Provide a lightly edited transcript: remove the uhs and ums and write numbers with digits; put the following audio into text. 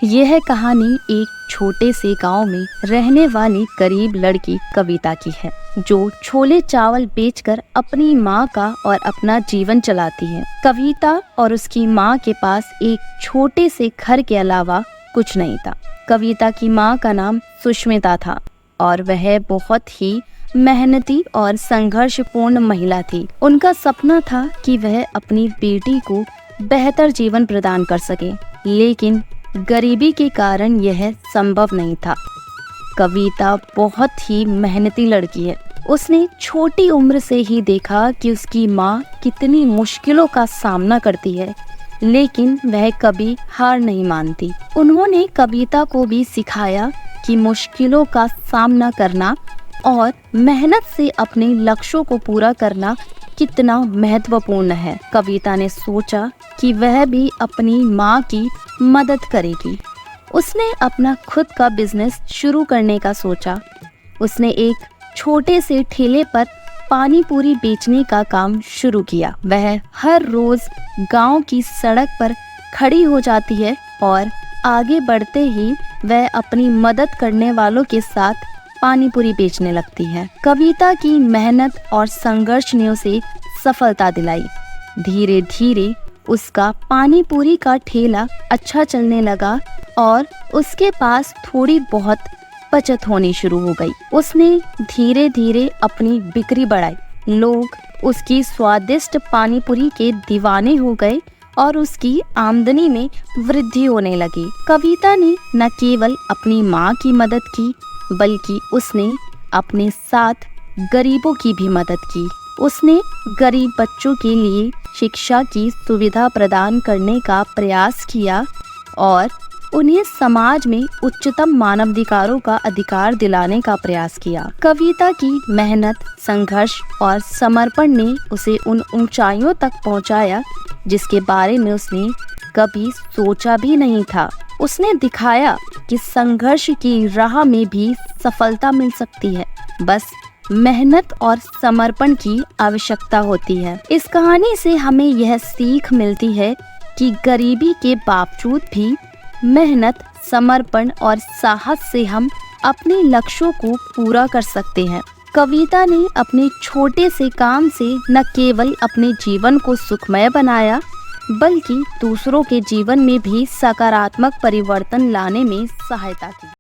यह कहानी एक छोटे से गांव में रहने वाली गरीब लड़की कविता की है, जो छोले चावल बेचकर अपनी माँ का और अपना जीवन चलाती है। कविता और उसकी माँ के पास एक छोटे से घर के अलावा कुछ नहीं था। कविता की माँ का नाम सुष्मिता था और वह बहुत ही मेहनती और संघर्षपूर्ण महिला थी। उनका सपना था कि वह अपनी बेटी को बेहतर जीवन प्रदान कर सके, लेकिन गरीबी के कारण यह संभव नहीं था। कविता बहुत ही मेहनती लड़की है। उसने छोटी उम्र से ही देखा कि उसकी माँ कितनी मुश्किलों का सामना करती है, लेकिन वह कभी हार नहीं मानती। उन्होंने कविता को भी सिखाया कि मुश्किलों का सामना करना और मेहनत से अपने लक्ष्यों को पूरा करना कितना महत्वपूर्ण है। कविता ने सोचा कि वह भी अपनी माँ की मदद करेगी। उसने अपना खुद का बिजनेस शुरू करने का सोचा। उसने एक छोटे से ठेले पर पानी पूरी बेचने का काम शुरू किया। वह हर रोज गांव की सड़क पर खड़ी हो जाती है और आगे बढ़ते ही वह अपनी मदद करने वालों के साथ पानी पूरी बेचने लगती है। कविता की मेहनत और संघर्ष ने उसे सफलता दिलाई। धीरे धीरे उसका पानी पूरी का ठेला अच्छा चलने लगा और उसके पास थोड़ी बहुत बचत होनी शुरू हो गई। उसने धीरे धीरे अपनी बिक्री बढ़ाई। लोग उसकी स्वादिष्ट पानी पूरी के दीवाने हो गए और उसकी आमदनी में वृद्धि होने लगी। कविता ने न केवल अपनी माँ की मदद की, बल्कि उसने अपने साथ गरीबों की भी मदद की। उसने गरीब बच्चों के लिए शिक्षा की सुविधा प्रदान करने का प्रयास किया और उन्हें समाज में उच्चतम मानवाधिकारों का अधिकार दिलाने का प्रयास किया। कविता की मेहनत, संघर्ष और समर्पण ने उसे उन ऊंचाइयों तक पहुंचाया जिसके बारे में उसने कभी सोचा भी नहीं था। उसने दिखाया कि संघर्ष की राह में भी सफलता मिल सकती है, बस मेहनत और समर्पण की आवश्यकता होती है। इस कहानी से हमें यह सीख मिलती है कि गरीबी के बावजूद भी मेहनत, समर्पण और साहस से हम अपने लक्ष्यों को पूरा कर सकते हैं। कविता ने अपने छोटे से काम से न केवल अपने जीवन को सुखमय बनाया, बल्कि दूसरों के जीवन में भी सकारात्मक परिवर्तन लाने में सहायता की।